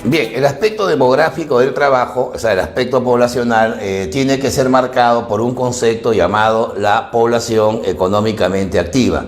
Bien, el aspecto demográfico del trabajo, o sea, el aspecto poblacional, tiene que ser marcado por un concepto llamado la población económicamente activa.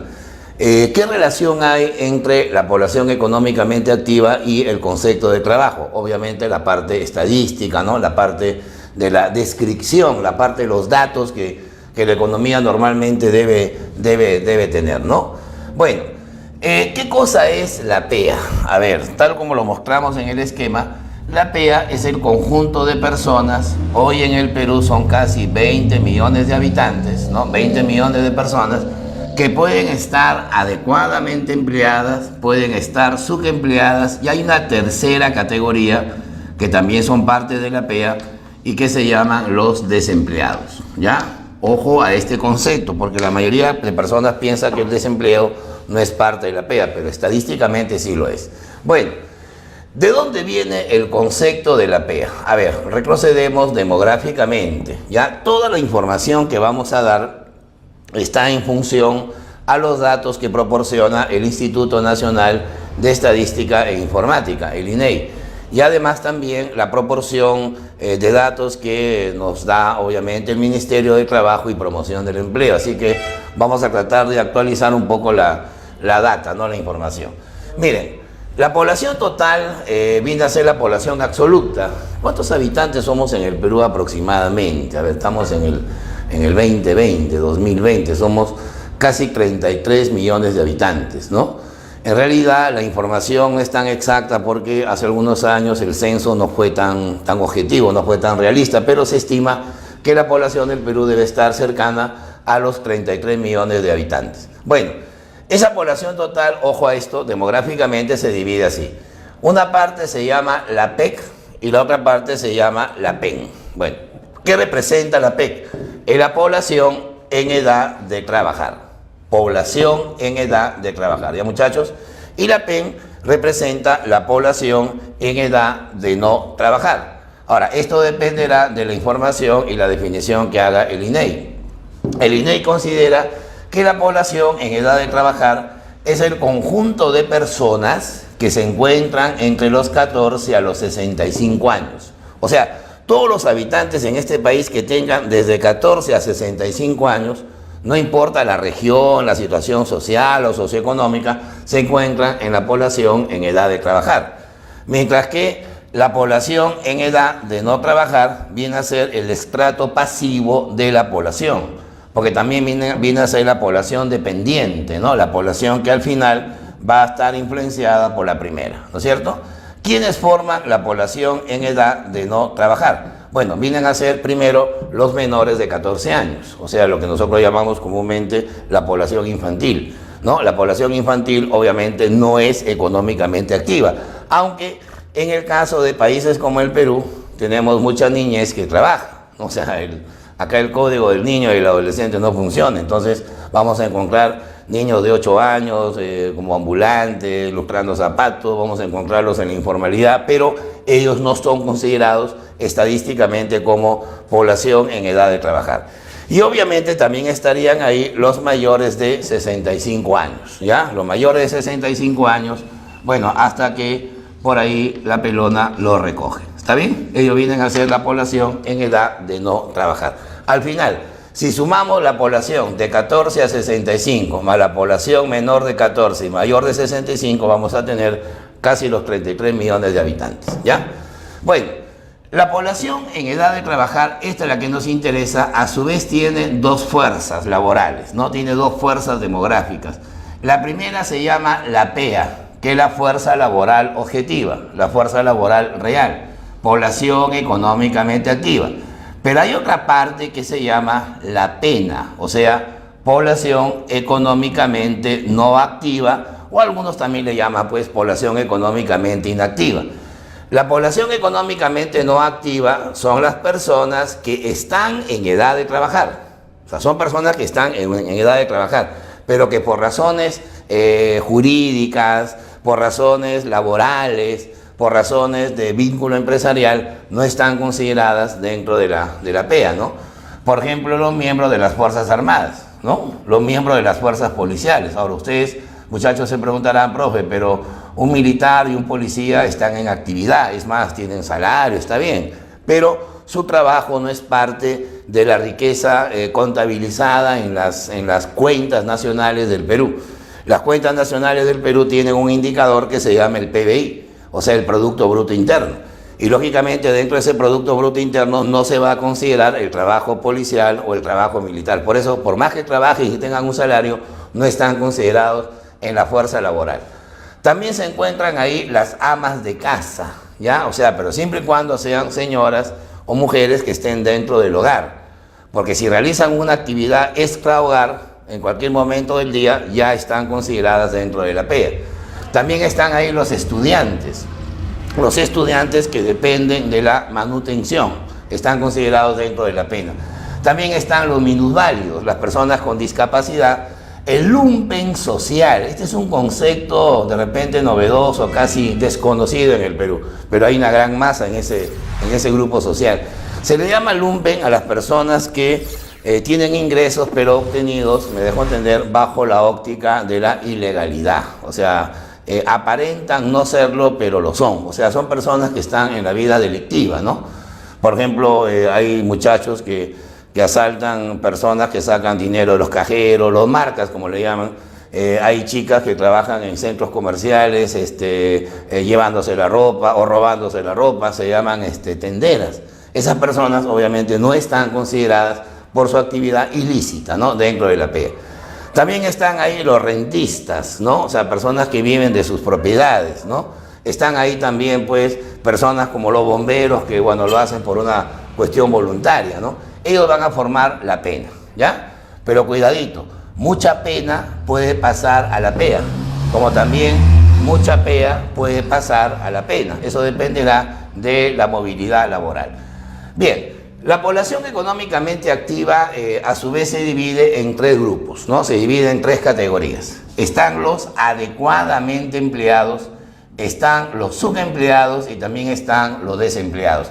¿Qué relación hay entre la población económicamente activa y el concepto de trabajo? Obviamente la parte estadística, ¿no? La parte de la descripción, la parte de los datos que la economía normalmente debe tener, ¿no? Bueno. ¿Qué cosa es la PEA? A ver, tal como lo mostramos en el esquema, la PEA es el conjunto de personas. Hoy en el Perú son casi 20 millones de habitantes, ¿no? 20 millones de personas que pueden estar adecuadamente empleadas, pueden estar subempleadas, y hay una tercera categoría que también son parte de la PEA y que se llaman los desempleados, ¿ya? Ojo a este concepto, porque la mayoría de personas piensa que el desempleo no es parte de la PEA, pero estadísticamente sí lo es. Bueno, ¿de dónde viene el concepto de la PEA? A ver, retrocedemos demográficamente. Ya toda la información que vamos a dar está en función a los datos que proporciona el Instituto Nacional de Estadística e Informática, el INEI. Y además también la proporción de datos que nos da obviamente el Ministerio de Trabajo y Promoción del Empleo. Así que vamos a tratar de actualizar un poco la data, ¿no? La información. Miren, la población total viene a ser la población absoluta. ¿Cuántos habitantes somos en el Perú aproximadamente? A ver, estamos en el 2020, somos casi 33 millones de habitantes, ¿no? En realidad la información no es tan exacta porque hace algunos años el censo no fue tan objetivo, no fue tan realista, pero se estima que la población del Perú debe estar cercana a los 33 millones de habitantes. Bueno, esa población total, ojo a esto, demográficamente se divide así. Una parte se llama la PEC y la otra parte se llama la PEN. Bueno, ¿qué representa la PEC? Es la población en edad de trabajar. Población en edad de trabajar, ¿ya, muchachos? Y la PEN representa la población en edad de no trabajar. Ahora, esto dependerá de la información y la definición que haga el INEI. El INEI considera que la población en edad de trabajar es el conjunto de personas que se encuentran entre los 14 a los 65 años. O sea, todos los habitantes en este país que tengan desde 14 a 65 años, no importa la región, la situación social o socioeconómica, se encuentran en la población en edad de trabajar. Mientras que la población en edad de no trabajar viene a ser el estrato pasivo de la población, porque también viene a ser la población dependiente, ¿no? La población que al final va a estar influenciada por la primera, ¿no es cierto? ¿Quiénes forman la población en edad de no trabajar? Bueno, vienen a ser primero los menores de 14 años, o sea, lo que nosotros llamamos comúnmente la población infantil, ¿no? La población infantil obviamente no es económicamente activa, aunque en el caso de países como el Perú tenemos mucha niñez que trabaja, o sea, acá el código del niño y el adolescente no funciona, entonces vamos a encontrar niños de 8 años como ambulantes, lustrando zapatos, vamos a encontrarlos en la informalidad, pero ellos no son considerados estadísticamente como población en edad de trabajar. Y obviamente también estarían ahí los mayores de 65 años, ¿ya? Los mayores de 65 años, bueno, hasta que por ahí la pelona lo recoge. ¿Está bien? Ellos vienen a ser la población en edad de no trabajar. Al final, si sumamos la población de 14 a 65 más la población menor de 14 y mayor de 65, vamos a tener casi los 33 millones de habitantes, ¿ya? Bueno, la población en edad de trabajar, esta es la que nos interesa, a su vez tiene dos fuerzas laborales, ¿no? Tiene dos fuerzas demográficas. La primera se llama la PEA, que es la fuerza laboral objetiva, la fuerza laboral real, población económicamente activa. Pero hay otra parte que se llama la PENA, o sea, población económicamente no activa, o algunos también le llaman pues población económicamente inactiva. La población económicamente no activa son las personas que están en edad de trabajar, o sea, son personas que están en edad de trabajar, pero que por razones jurídicas, por razones laborales, por razones de vínculo empresarial, no están consideradas dentro de la PEA, ¿no? Por ejemplo, los miembros de las Fuerzas Armadas, ¿no? Los miembros de las fuerzas policiales. Ahora, ustedes, muchachos, se preguntarán, profe, pero Un militar y un policía están en actividad, es más, tienen salario, está bien, pero su trabajo no es parte de la riqueza contabilizada en las cuentas nacionales del Perú. Las cuentas nacionales del Perú tienen un indicador que se llama el PBI, o sea, el Producto Bruto Interno. Y lógicamente dentro de ese Producto Bruto Interno no se va a considerar el trabajo policial o el trabajo militar. Por eso, por más que trabajen y tengan un salario, no están considerados en la fuerza laboral. También se encuentran ahí las amas de casa, ¿ya? O sea, pero siempre y cuando sean señoras o mujeres que estén dentro del hogar. Porque si realizan una actividad extrahogar, en cualquier momento del día ya están consideradas dentro de la PEA. También están ahí los estudiantes que dependen de la manutención, están considerados dentro de la pena. También están los minusválidos, las personas con discapacidad, el lumpen social. Este es un concepto de repente novedoso, casi desconocido en el Perú, pero hay una gran masa en ese grupo social. Se le llama lumpen a las personas que tienen ingresos pero obtenidos, me dejo entender, bajo la óptica de la ilegalidad. O sea, aparentan no serlo, pero lo son. O sea, son personas que están en la vida delictiva, ¿no? Por ejemplo, hay muchachos que asaltan personas que sacan dinero de los cajeros, los marcas, como le llaman. Hay chicas que trabajan en centros comerciales llevándose la ropa o robándose la ropa, se llaman tenderas. Esas personas obviamente no están consideradas por su actividad ilícita, ¿no?, dentro de la PEA. También están ahí los rentistas, ¿no? O sea, personas que viven de sus propiedades, ¿no? Están ahí también, pues, personas como los bomberos que, bueno, lo hacen por una cuestión voluntaria, ¿no? Ellos van a formar la pena, ¿ya? Pero cuidadito, mucha pena puede pasar a la PEA, como también mucha PEA puede pasar a la pena. Eso dependerá de la movilidad laboral. Bien, la población económicamente activa a su vez se divide en tres grupos, ¿no? Se divide en tres categorías. Están los adecuadamente empleados, están los subempleados y también están los desempleados.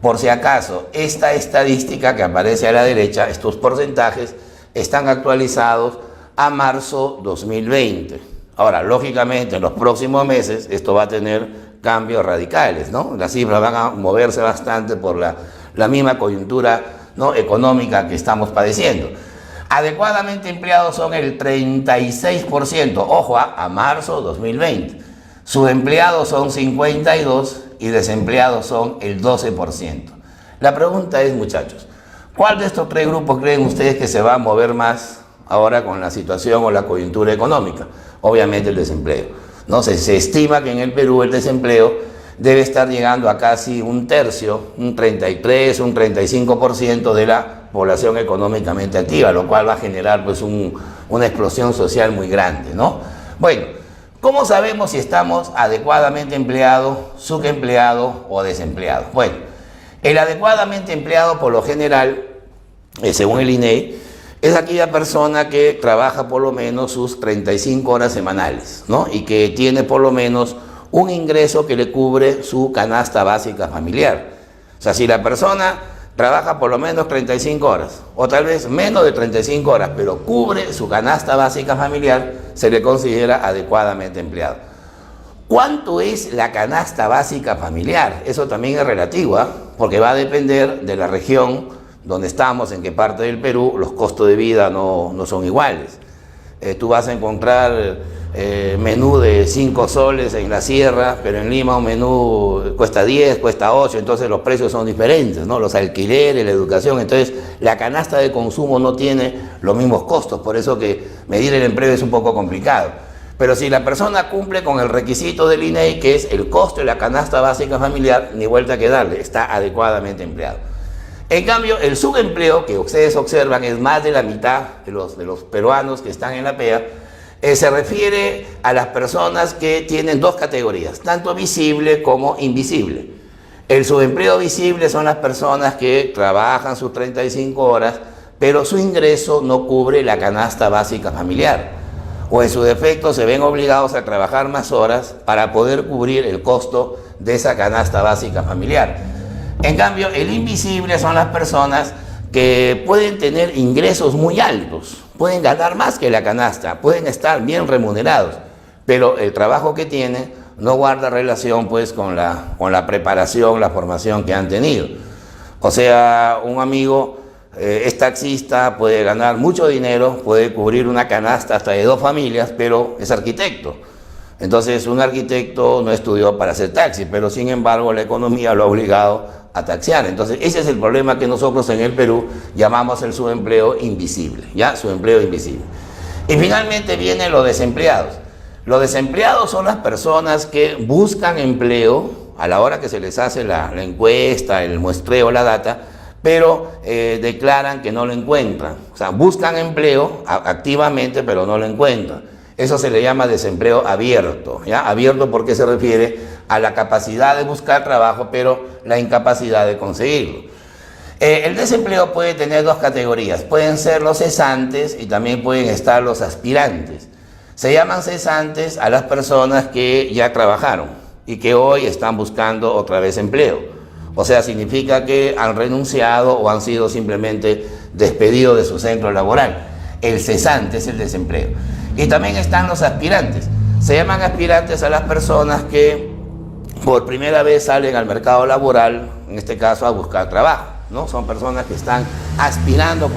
Por si acaso, esta estadística que aparece a la derecha, estos porcentajes, están actualizados a marzo 2020. Ahora, lógicamente, en los próximos meses esto va a tener cambios radicales, ¿no? Las cifras van a moverse bastante por la misma coyuntura, ¿no?, económica que estamos padeciendo. Adecuadamente empleados son el 36%, ojo, a marzo 2020. Subempleados son 52% y desempleados son el 12%. La pregunta es, muchachos, ¿cuál de estos tres grupos creen ustedes que se va a mover más ahora con la situación o la coyuntura económica? Obviamente el desempleo, ¿no? Se estima que en el Perú el desempleo debe estar llegando a casi un tercio, un 33, un 35% de la población económicamente activa, lo cual va a generar pues una explosión social muy grande, ¿no? Bueno, ¿cómo sabemos si estamos adecuadamente empleados, subempleados o desempleados? Bueno, el adecuadamente empleado por lo general, según el INEI, es aquella persona que trabaja por lo menos sus 35 horas semanales, ¿no? Y que tiene por lo menos un ingreso que le cubre su canasta básica familiar. O sea, si la persona trabaja por lo menos 35 horas, o tal vez menos de 35 horas, pero cubre su canasta básica familiar, se le considera adecuadamente empleado. ¿Cuánto es la canasta básica familiar? Eso también es relativo, ¿eh? Porque va a depender de la región donde estamos, en qué parte del Perú, los costos de vida no son iguales. Tú vas a encontrar menú de 5 soles en la sierra, pero en Lima un menú cuesta 10, cuesta 8, entonces los precios son diferentes, ¿no? Los alquileres, la educación, entonces la canasta de consumo no tiene los mismos costos, por eso que medir el empleo es un poco complicado. Pero si la persona cumple con el requisito del INEI, que es el costo de la canasta básica familiar, ni vuelta que darle, está adecuadamente empleado. En cambio, el subempleo, que ustedes observan, es más de la mitad de los peruanos que están en la PEA, se refiere a las personas que tienen dos categorías, tanto visible como invisible. El subempleo visible son las personas que trabajan sus 35 horas, pero su ingreso no cubre la canasta básica familiar, o en su defecto se ven obligados a trabajar más horas para poder cubrir el costo de esa canasta básica familiar. En cambio, el invisible son las personas que pueden tener ingresos muy altos, pueden ganar más que la canasta, pueden estar bien remunerados, pero el trabajo que tienen no guarda relación pues con la preparación, la formación que han tenido. O sea, un amigo es taxista, puede ganar mucho dinero, puede cubrir una canasta hasta de 2 familias, pero es arquitecto. Entonces, un arquitecto no estudió para hacer taxi, pero sin embargo la economía lo ha obligado a taxiar. Entonces, ese es el problema que nosotros en el Perú llamamos el subempleo invisible, ¿ya? Subempleo invisible. Y finalmente vienen los desempleados. Los desempleados son las personas que buscan empleo a la hora que se les hace la encuesta, el muestreo, la data, pero declaran que no lo encuentran. O sea, buscan empleo activamente, pero no lo encuentran. Eso se le llama desempleo abierto, ¿ya? Abierto porque se refiere a la capacidad de buscar trabajo, pero la incapacidad de conseguirlo. El desempleo puede tener 2 categorías. Pueden ser los cesantes y también pueden estar los aspirantes. Se llaman cesantes a las personas que ya trabajaron y que hoy están buscando otra vez empleo. O sea, significa que han renunciado o han sido simplemente despedidos de su centro laboral. El cesante es el desempleo. Y también están los aspirantes. Se llaman aspirantes a las personas que por primera vez salen al mercado laboral, en este caso a buscar trabajo, ¿no? Son personas que están aspirando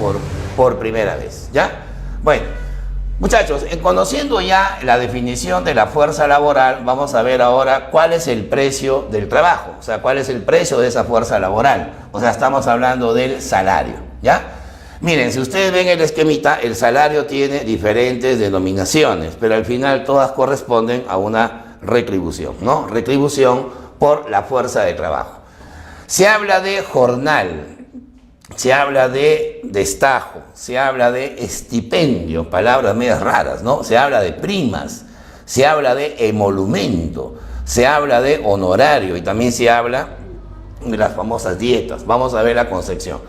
por primera vez, ¿ya? Bueno, muchachos, conociendo ya la definición de la fuerza laboral, vamos a ver ahora cuál es el precio del trabajo, o sea, cuál es el precio de esa fuerza laboral. O sea, estamos hablando del salario, ¿ya? Miren, si ustedes ven el esquemita, el salario tiene diferentes denominaciones, pero al final todas corresponden a una retribución, ¿no? Retribución por la fuerza de trabajo. Se habla de jornal, se habla de destajo, se habla de estipendio, palabras medias raras, ¿no? Se habla de primas, se habla de emolumento, se habla de honorario y también se habla de las famosas dietas. Vamos a ver la concepción.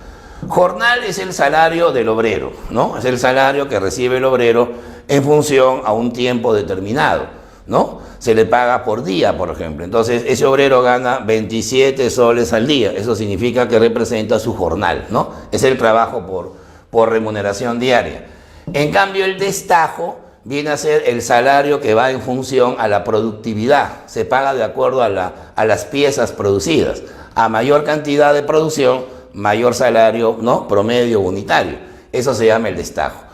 Jornal es el salario del obrero, ¿no? Es el salario que recibe el obrero en función a un tiempo determinado, ¿no? Se le paga por día, por ejemplo. Entonces, ese obrero gana 27 soles al día. Eso significa que representa su jornal, ¿no? Es el trabajo por remuneración diaria. En cambio, el destajo viene a ser el salario que va en función a la productividad. Se paga de acuerdo a las piezas producidas. A mayor cantidad de producción, mayor salario, ¿no? Promedio unitario. Eso se llama el destajo.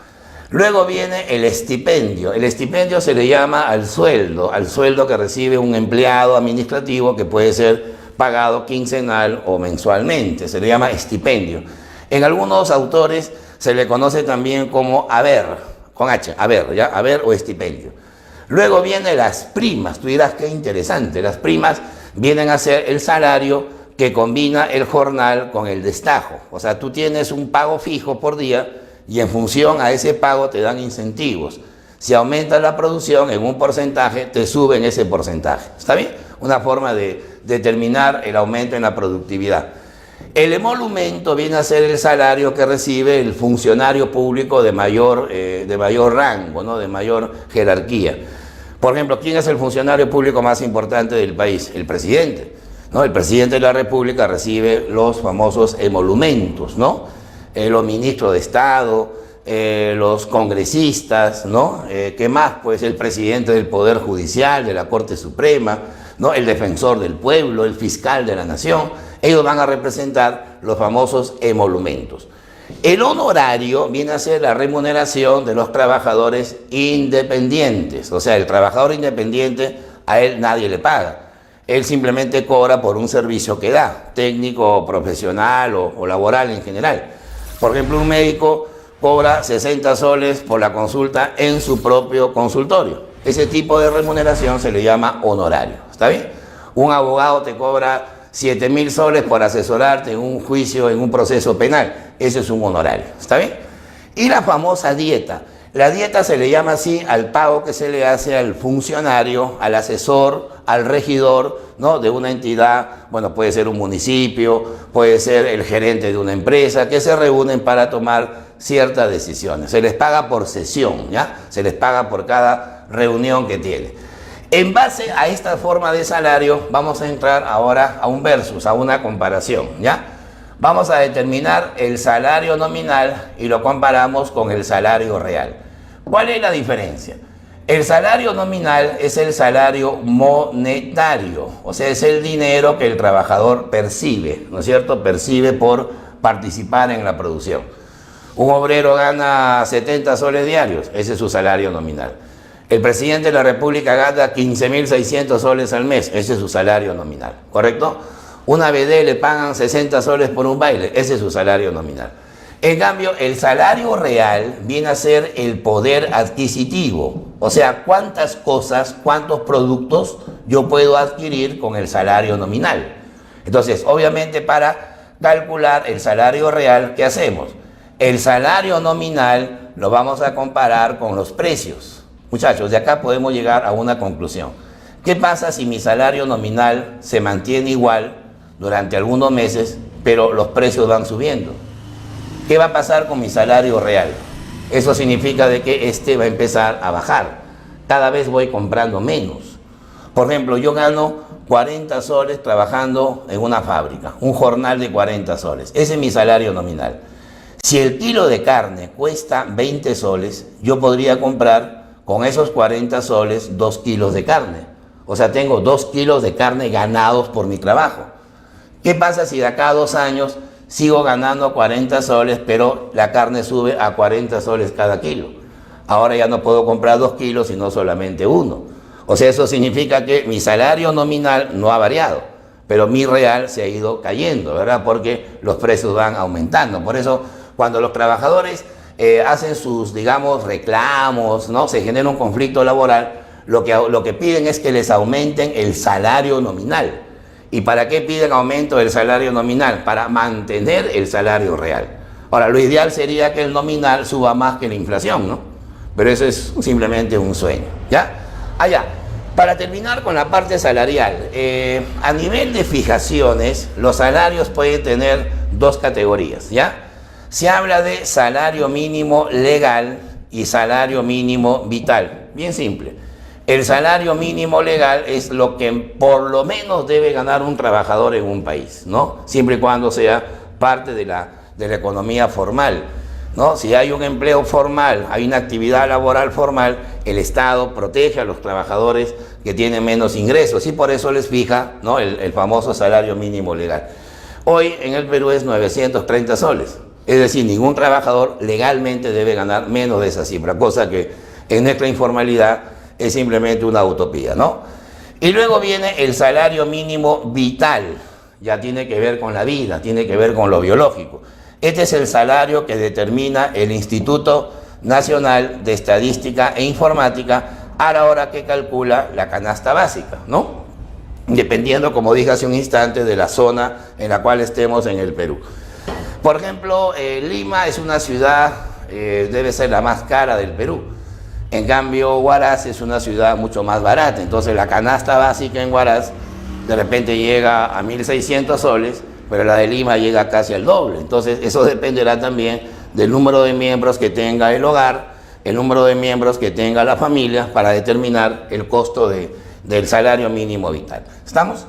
Luego viene el estipendio. El estipendio se le llama al sueldo que recibe un empleado administrativo que puede ser pagado quincenal o mensualmente. Se le llama estipendio. En algunos autores se le conoce también como haber, con H, haber, ¿ya? Haber o estipendio. Luego vienen las primas. Tú dirás, qué interesante. Las primas vienen a ser el salario que combina el jornal con el destajo. O sea, tú tienes un pago fijo por día y en función a ese pago te dan incentivos. Si aumenta la producción en un porcentaje, te suben ese porcentaje. ¿Está bien? Una forma de determinar el aumento en la productividad. El emolumento viene a ser el salario que recibe el funcionario público de mayor rango, ¿no? De mayor jerarquía. Por ejemplo, ¿quién es el funcionario público más importante del país? El presidente, ¿no? El presidente de la República recibe los famosos emolumentos, ¿no? Los ministros de Estado, los congresistas, ¿no? ¿Qué más? Pues el presidente del Poder Judicial, de la Corte Suprema, ¿no? El defensor del pueblo, el fiscal de la nación. Ellos van a representar los famosos emolumentos. El honorario viene a ser la remuneración de los trabajadores independientes. O sea, el trabajador independiente, a él nadie le paga. Él simplemente cobra por un servicio que da, técnico, profesional o laboral en general. Por ejemplo, un médico cobra 60 soles por la consulta en su propio consultorio. Ese tipo de remuneración se le llama honorario. ¿Está bien? Un abogado te cobra 7.000 soles por asesorarte en un juicio, en un proceso penal. Ese es un honorario. ¿Está bien? Y la famosa dieta. La dieta se le llama así al pago que se le hace al funcionario, al asesor, al regidor, ¿no? De una entidad, bueno, puede ser un municipio, puede ser el gerente de una empresa, que se reúnen para tomar ciertas decisiones. Se les paga por sesión, ¿ya? Se les paga por cada reunión que tiene. En base a esta forma de salario, vamos a entrar ahora a un versus, a una comparación, ¿ya? Vamos a determinar el salario nominal y lo comparamos con el salario real. ¿Cuál es la diferencia? El salario nominal es el salario monetario, o sea, es el dinero que el trabajador percibe, ¿no es cierto? Percibe por participar en la producción. Un obrero gana 70 soles diarios, ese es su salario nominal. El presidente de la República gana 15.600 soles al mes, ese es su salario nominal, ¿correcto? Una BD le pagan 60 soles por un baile, ese es su salario nominal. En cambio, el salario real viene a ser el poder adquisitivo, o sea, cuántas cosas, cuántos productos yo puedo adquirir con el salario nominal. Entonces, obviamente, para calcular el salario real, ¿qué hacemos? El salario nominal lo vamos a comparar con los precios. Muchachos, de acá podemos llegar a una conclusión. ¿Qué pasa si mi salario nominal se mantiene igual durante algunos meses, pero los precios van subiendo? ¿Qué va a pasar con mi salario real? Eso significa de que este va a empezar a bajar. Cada vez voy comprando menos. Por ejemplo, yo gano 40 soles trabajando en una fábrica, un jornal de 40 soles. Ese es mi salario nominal. Si el kilo de carne cuesta 20 soles, yo podría comprar con esos 40 soles 2 kilos de carne. O sea, tengo 2 kilos de carne ganados por mi trabajo. ¿Qué pasa si de acá a 2 años sigo ganando 40 soles, pero la carne sube a 40 soles cada kilo? Ahora ya no puedo comprar 2 kilos, sino solamente 1. O sea, eso significa que mi salario nominal no ha variado, pero mi real se ha ido cayendo, ¿verdad? Porque los precios van aumentando. Por eso, cuando los trabajadores hacen sus, digamos, reclamos, ¿no? Se genera un conflicto laboral, lo que piden es que les aumenten el salario nominal. ¿Y para qué piden aumento del salario nominal? Para mantener el salario real. Ahora, lo ideal sería que el nominal suba más que la inflación, ¿no? Pero eso es simplemente un sueño, ¿ya? Allá, para terminar con la parte salarial, a nivel de fijaciones, los salarios pueden tener 2 categorías, ¿ya? Se habla de salario mínimo legal y salario mínimo vital. Bien simple. El salario mínimo legal es lo que por lo menos debe ganar un trabajador en un país, ¿no? Siempre y cuando sea parte de la economía formal, ¿no? Si hay un empleo formal, hay una actividad laboral formal, el Estado protege a los trabajadores que tienen menos ingresos y por eso les fija, ¿no? el famoso salario mínimo legal. Hoy en el Perú es 930 soles, es decir, ningún trabajador legalmente debe ganar menos de esa cifra, cosa que en nuestra informalidad es simplemente una utopía, ¿no? Y luego viene el salario mínimo vital, ya tiene que ver con la vida, tiene que ver con lo biológico. Este es el salario que determina el Instituto Nacional de Estadística e Informática a la hora que calcula la canasta básica, ¿no? Dependiendo, como dije hace un instante, de la zona en la cual estemos en el Perú. Por ejemplo, Lima es una ciudad, debe ser la más cara del Perú. En cambio, Huaraz es una ciudad mucho más barata. Entonces, la canasta básica en Huaraz de repente llega a 1.600 soles, pero la de Lima llega casi al doble. Entonces, eso dependerá también del número de miembros que tenga el hogar, el número de miembros que tenga la familia, para determinar el costo del salario mínimo vital. ¿Estamos?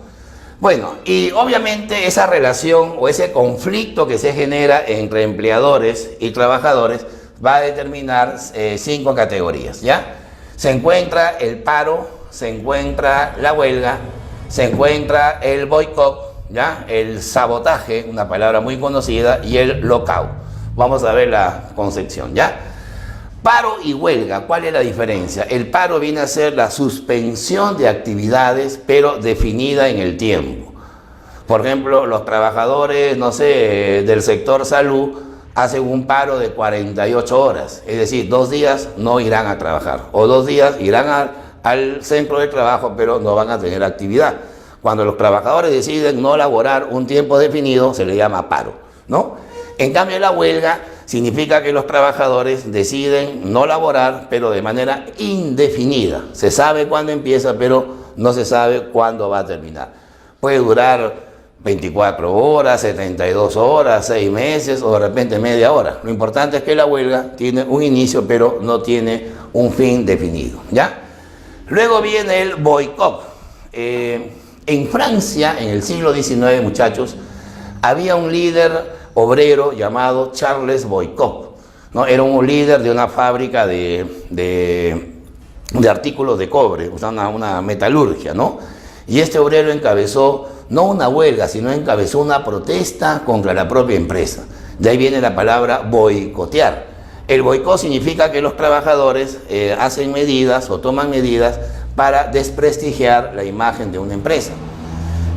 Bueno, y obviamente esa relación o ese conflicto que se genera entre empleadores y trabajadores va a determinar 5 categorías, ¿ya? Se encuentra el paro, se encuentra la huelga, se encuentra el boicot, ¿ya? El sabotaje, una palabra muy conocida, y el lockout. Vamos a ver la concepción, ¿ya? Paro y huelga, ¿cuál es la diferencia? El paro viene a ser la suspensión de actividades, pero definida en el tiempo. Por ejemplo, los trabajadores, no sé, del sector salud, hacen un paro de 48 horas, es decir, 2 días no irán a trabajar, o 2 días irán al centro de trabajo, pero no van a tener actividad. Cuando los trabajadores deciden no laborar un tiempo definido, se le llama paro, ¿no? En cambio, la huelga significa que los trabajadores deciden no laborar, pero de manera indefinida. Se sabe cuándo empieza, pero no se sabe cuándo va a terminar. Puede durar 24 horas, 72 horas, 6 meses o de repente media hora. Lo importante es que la huelga tiene un inicio, pero no tiene un fin definido, ¿ya? Luego viene el boicot. En Francia, en el siglo XIX, muchachos, había un líder obrero llamado Charles Boycott, ¿no? Era un líder de una fábrica de de artículos de cobre, usando una metalurgia, ¿no? Y este obrero encabezó no una huelga, sino encabezó una protesta contra la propia empresa. De ahí viene la palabra boicotear. El boicot significa que los trabajadores hacen medidas o toman medidas para desprestigiar la imagen de una empresa.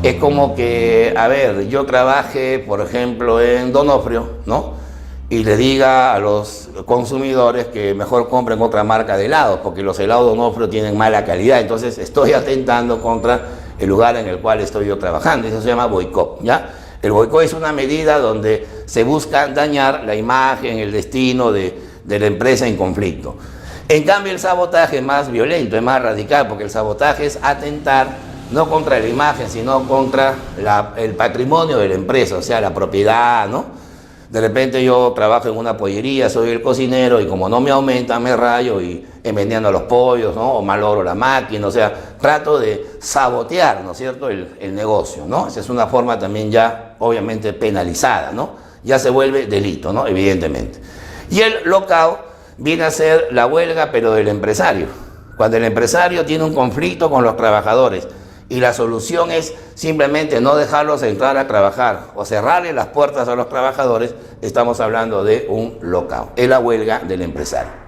Es como que, a ver, yo trabaje, por ejemplo, en Donofrio, ¿no? Y le diga a los consumidores que mejor compren otra marca de helados, porque los helados Donofrio tienen mala calidad. Entonces estoy atentando contra el lugar en el cual estoy yo trabajando. Eso se llama boicot, ¿ya? El boicot es una medida donde se busca dañar la imagen, el destino de la empresa en conflicto. En cambio, el sabotaje es más violento, es más radical, porque el sabotaje es atentar no contra la imagen, sino contra el patrimonio de la empresa, o sea, la propiedad, ¿no? De repente yo trabajo en una pollería, soy el cocinero y como no me aumenta, me rayo y envenenando a los pollos, ¿no? O malogro la máquina, o sea, trato de sabotear, ¿no es cierto?, el negocio, ¿no? Esa es una forma también ya, obviamente, penalizada, ¿no? Ya se vuelve delito, ¿no? Evidentemente. Y el lockout viene a ser la huelga, pero del empresario. Cuando el empresario tiene un conflicto con los trabajadores, y la solución es simplemente no dejarlos entrar a trabajar o cerrarle las puertas a los trabajadores, estamos hablando de un lockout, es la huelga del empresario.